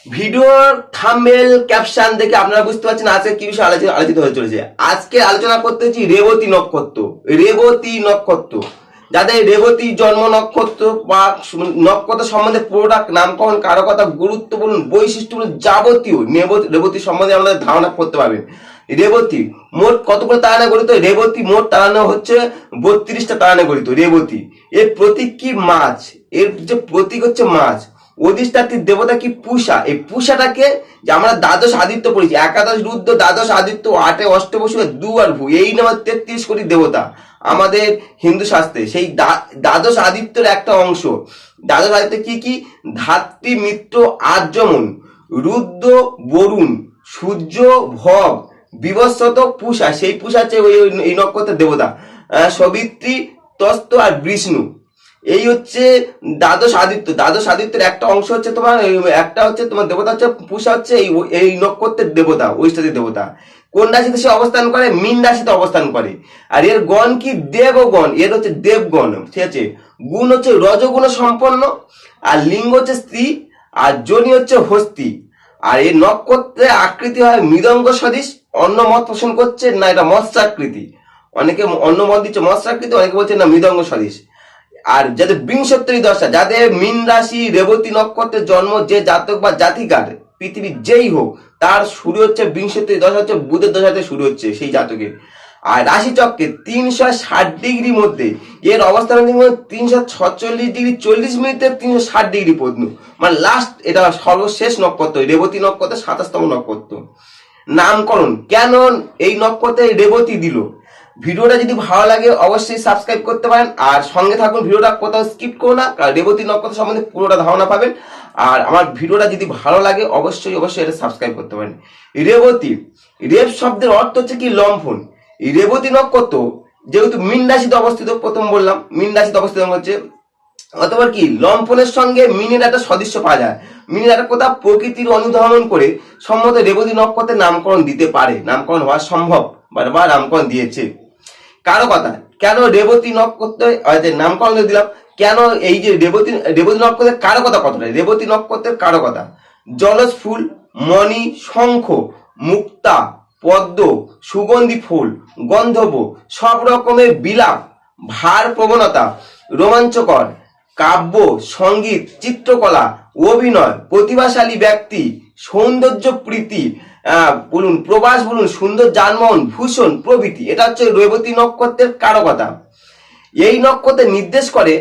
ভিডিওর thumbnail caption দেখে আপনারা বুঝতে পারছেন আজকে কি বিষয়ে আলোচিত হয়ে চলেছে। আজকে আলোচনা করতে হচ্ছে রেবতী নক্ষত্র। রেবতী নক্ষত্র, যাদের রেবতী জন্ম নক্ষত্র বা নক্ষত্র সম্বন্ধে পুরোটা নামকরণ, কারকতা, গুরুত্ব বলুন, বৈশিষ্ট্য বলুন, যাবতীয় রেবতী সম্বন্ধে আমাদের ধারণা করতে পারবেন। রেবতী মোট কতগুলো তারানে গঠিত? রেবতী মোট তারানে হচ্ছে 32টা তারানে গঠিত। রেবতী এর প্রতীক কি? মাছ। এর যে প্রতীক হচ্ছে মাছ। অধিষ্ঠাত্রী দেবতা কি? পূষা। এই পূষাটাকে যে আমরা দ্বাদশ আদিত্য পড়েছি, একাদশ রুদ্র, দ্বাদশ আদিত্য, আটে অষ্টবসু, দু আর ভূ, এই নামে 33 কোটি দেবতা আমাদের হিন্দু শাস্ত্রে। সেই দ্বাদশ আদিত্যের একটা অংশ। দ্বাদশ আদিত্য কি কি? ধাত্রী, মিত্র, আর্যমন, রুদ্র, বরুণ, সূর্য, ভগ, বিবস্বত, পূষা। সেই পূষা হচ্ছে এই নক্ষত্রের দেবতা। সবিত্রী, তস্ত আর বিষ্ণু। এই হচ্ছে দ্বাদশ আদিত্য। দ্বাদশ আদিত্যের একটা অংশ হচ্ছে তোমার, একটা হচ্ছে তোমার দেবতা হচ্ছে পূষা, হচ্ছে এই নক্ষত্রের দেবতা, ঐষ্ঠ্যের দেবতা। কোন রাশিতে সে অবস্থান করে? মীন রাশিতে অবস্থান করে। আর এর গণ কি? দেবগণ। এর হচ্ছে দেবগণ, ঠিক আছে। গুণ হচ্ছে রজগুণ সম্পন্ন, আর লিঙ্গ হচ্ছে স্ত্রী, আর যোনি হচ্ছে হস্তি। আর এই নক্ষত্রের আকৃতি হয় মৃদঙ্গ সদৃশ। অন্য মত পোষণ করছে না এটা মৎস্যাকৃতি, অনেকে অন্য মত দিচ্ছে মৎস্যাকৃতি, অনেকে বলছে না মৃদঙ্গ সদৃশ। আর যাদের বিংশোত্তরী দশা, যাদের মীন রাশি রেবতী নক্ষত্রের জন্ম, যে জাতক বা জাতিকার পৃথিবীর যেই হোক, তার শুরু হচ্ছে বিংশোত্তরী দশা, হচ্ছে বুধের দশাতে শুরু হচ্ছে সেই জাতকের। আর রাশিচক্রে 360 ডিগ্রি মধ্যে এর অবস্থান 346 ডিগ্রি 40 মিনিটে 360 ডিগ্রি পর্যন্ত, মানে লাস্ট, এটা সর্বশেষ নক্ষত্র রেবতী নক্ষত্রের 27তম নক্ষত্র। নামকরণ কেন এই নক্ষত্রে রেবতী দিল? ভিডিওটা যদি ভালো লাগে অবশ্যই সাবস্ক্রাইব করতে পারেন, আর সঙ্গে থাকুন, ভিডিওটা কোথাও স্কিপ করো না, কারণ রেবতী নক্ষত্র সম্বন্ধে পুরোটা ধারণা পাবেন। আর আমার ভিডিওটা যদি ভালো লাগে অবশ্যই এটা সাবস্ক্রাইব করতে পারেন। রেবতী, রেব শব্দের অর্থ হচ্ছে কি? লম্ফন। এই রেবতী নক্ষত্র যেহেতু মীন রাশিতে অবস্থিত, প্রথম বললাম মীন রাশিতে অবস্থিত হচ্ছে, অথবা কি লম্ফনের সঙ্গে মিনের একটা সদৃশ্য পাওয়া যায়। মিনের একটা কথা প্রকৃতির অনুধাবন করে সম্মত রেবতী নক্ষত্রের নামকরণ দিতে পারে, নামকরণ হওয়া সম্ভব বা নামকরণ দিয়েছে। কারো কথা কেন রেবতী নক্ষত্রের নামকরণ দিলাম? কেন এই যে রেবতী নক্ষত্রের কারো কথা কতটা? রেবতী নক্ষত্রের কারো কথা: জলজ ফুল, মণি, শঙ্খ, মুক্তা, পদ্ম, সুগন্ধি ফুল, গন্ধব, সব রকমের বিলাপ, ভার প্রবণতা, রোমাঞ্চকর, কাব্য, সঙ্গীত, চিত্রকলা, অভিনয়, প্রতিভাশালী ব্যক্তি, সৌন্দর্য প্রীতি, বলুন প্রবাস, বলুন সুন্দর যানবাহন, ভূষণ প্রভৃতি। এটা হচ্ছে রেবতী নক্ষত্রের কারকতা। এই নক্ষত্রে নির্দেশ করে,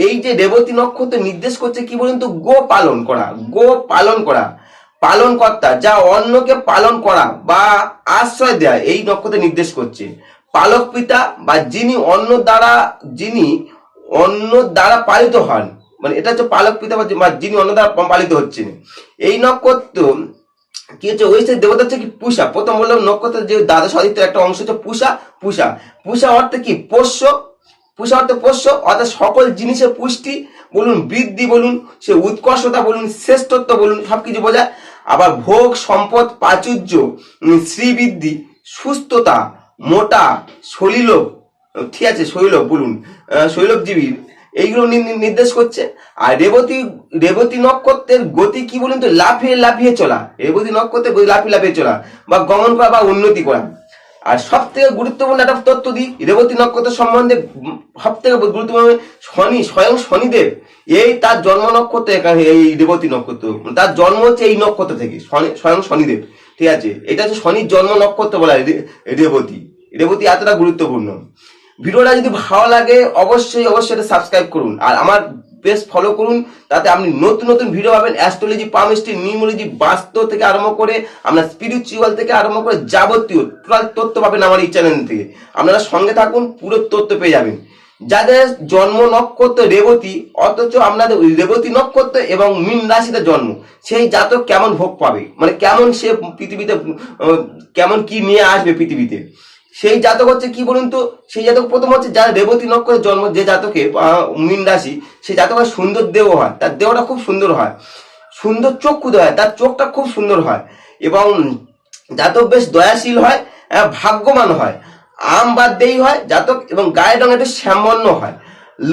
এই যে রেবতী নক্ষত্র নির্দেশ করছে কি বলুন তো? গো পালন করা। গো পালন করা, পালনকর্তা, যা অন্যকে পালন করা বা আশ্রয় দেয়া, এই নক্ষত্রে নির্দেশ করছে। পালক পিতা বা যিনি অন্য দ্বারা পালিত হন, মানে এটা হচ্ছে পালক পিতা বা যিনি অন্য দ্বারা পালিত হচ্ছেন। এই নক্ষত্র কি হচ্ছে? ওই দেবতা হচ্ছে কি? পূষা। প্রথম বললাম নক্ষত্রের যে দ্বাদশ আদিত্যের একটা অংশ হচ্ছে পূষা। পূষা, পূষা অর্থে কি? পোষ্য। পূষা অর্থে পোষ্য, অর্থাৎ সকল জিনিসের পুষ্টি বলুন, বৃদ্ধি বলুন, সে উৎকর্ষতা বলুন, শ্রেষ্ঠত্ব বলুন, সবকিছু বোঝায়। আবার ভোগ, সম্পদ, প্রাচুর্য, শ্রীবৃদ্ধি, সুস্থতা, মোটা, সলিলোভ, ঠিক আছে, শৈলভ বলুন, শৈলভজীবী, এইগুলো নির্দেশ করছে। আর রেবতী নক্ষত্রের গতি কি বলুন তো? লাফিয়ে লাফিয়ে চলা। রেবতী নক্ষত্রের লাফিয়ে লাফিয়ে চলা বা গমন করা বা উন্নতি করা। আর সব থেকে গুরুত্বপূর্ণ একটা তথ্য দিই রেবতী নক্ষত্র সম্বন্ধে, সব থেকে গুরুত্বপূর্ণ, স্বয়ং শনিদেব, এই তার জন্ম নক্ষত্র, এই রেবতী নক্ষত্র, তার জন্ম হচ্ছে এই নক্ষত্র থেকে, স্বয়ং শনিদেব, ঠিক আছে। এটা হচ্ছে শনির জন্ম নক্ষত্র বলা হয় রেবতী। রেবতী এতটা গুরুত্বপূর্ণ। ভিডিওটা যদি ভালো লাগে অবশ্যই এটা সাবস্ক্রাইব করুন, আর আমার পেজ ফলো করুন, তাতে আপনি নতুন নতুন ভিডিও পাবেন। অ্যাস্ট্রোলজি, পামিস্ট্রি, নিউমোলজি, বাস্তু থেকে আরম্ভ করে আপনার স্পিরিচুয়াল থেকে আরম্ভ করে যাবতীয় টোটাল তথ্য পাবেন আমার এই চ্যানেল থেকে। আপনারা সঙ্গে থাকুন, পুরো তথ্য পেয়ে যাবেন। যাদের জন্ম নক্ষত্র রেবতী, অথচ আপনাদের রেবতী নক্ষত্র এবং মীন রাশিতে জন্ম, সেই জাতক কেমন ভোগ পাবে, মানে কেমন সে পৃথিবীতে, কেমন কি নিয়ে আসবে পৃথিবীতে, সেই জাতক হচ্ছে কি বলুন তো? সেই জাতক প্রথম হচ্ছে যার রেবতী নক্ষত্রের জন্ম, যে জাতকে মীন রাশি, সেই জাতক সুন্দর দেহ হয়, তার দেহটা খুব সুন্দর হয়, সুন্দর চক্ষু হয়, তার চোখটা খুব সুন্দর হয়, এবং জাতক বেশ দয়াশীল হয়, ভাগ্যবান হয়, আম বা দেই হয় জাতক, এবং গায়ের রং একটু শ্যামবর্ণ হয়,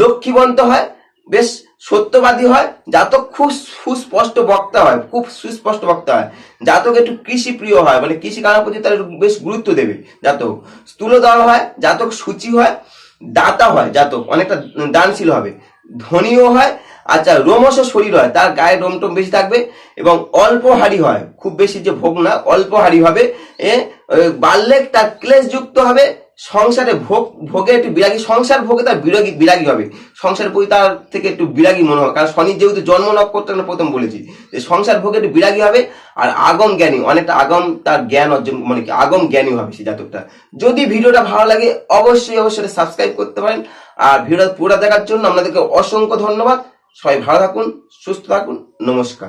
লক্ষ্মীবন্ত হয়, বেশ সত্যবাদী হয়, জাতক খুব সুস্পষ্ট বক্তা হয়, খুব সুস্পষ্ট বক্তা হয়, জাতক একটু কৃষি প্রিয় হয়, মানে কৃষি কাজের প্রতি তার বেশ গুরুত্ব দেবে জাতক, স্থূলদল হয়, জাতক সূচি হয়, দাতা হয়, জাতক অনেকটা দানশীল হবে, ধনীও হয়, আচ্ছা রোমশ শরীর হয়, তার গায়ে রোমটোম বেশি থাকবে, এবং অল্প হাড়ি হয়, খুব বেশি যে ভোগ না, অল্প হাড়ি হবে, বাড়লে তার ক্লেশযুক্ত হবে, সংসারে ভোগে একটু বিরাগী, সংসার ভোগে তার বিরাগী হবে, সংসার প্রতি তার থেকে একটু বিরাগী মনে হয়, কারণ শনির যেহেতু জন্ম নক্ষত্র প্রথম বলেছি যে সংসার ভোগে একটু বিরাগী হবে, আর আগম জ্ঞানী, অনেকটা আগম তার জ্ঞান অর্জন, মানে কি আগম জ্ঞানী হবে সেই জাতকটা। যদি ভিডিওটা ভালো লাগে অবশ্যই সাবস্ক্রাইব করতে পারেন, আর ভিডিওটা পুরো দেখার জন্য আপনাদেরকে অসংখ্য ধন্যবাদ। সবাই ভালো থাকুন, সুস্থ থাকুন, নমস্কার।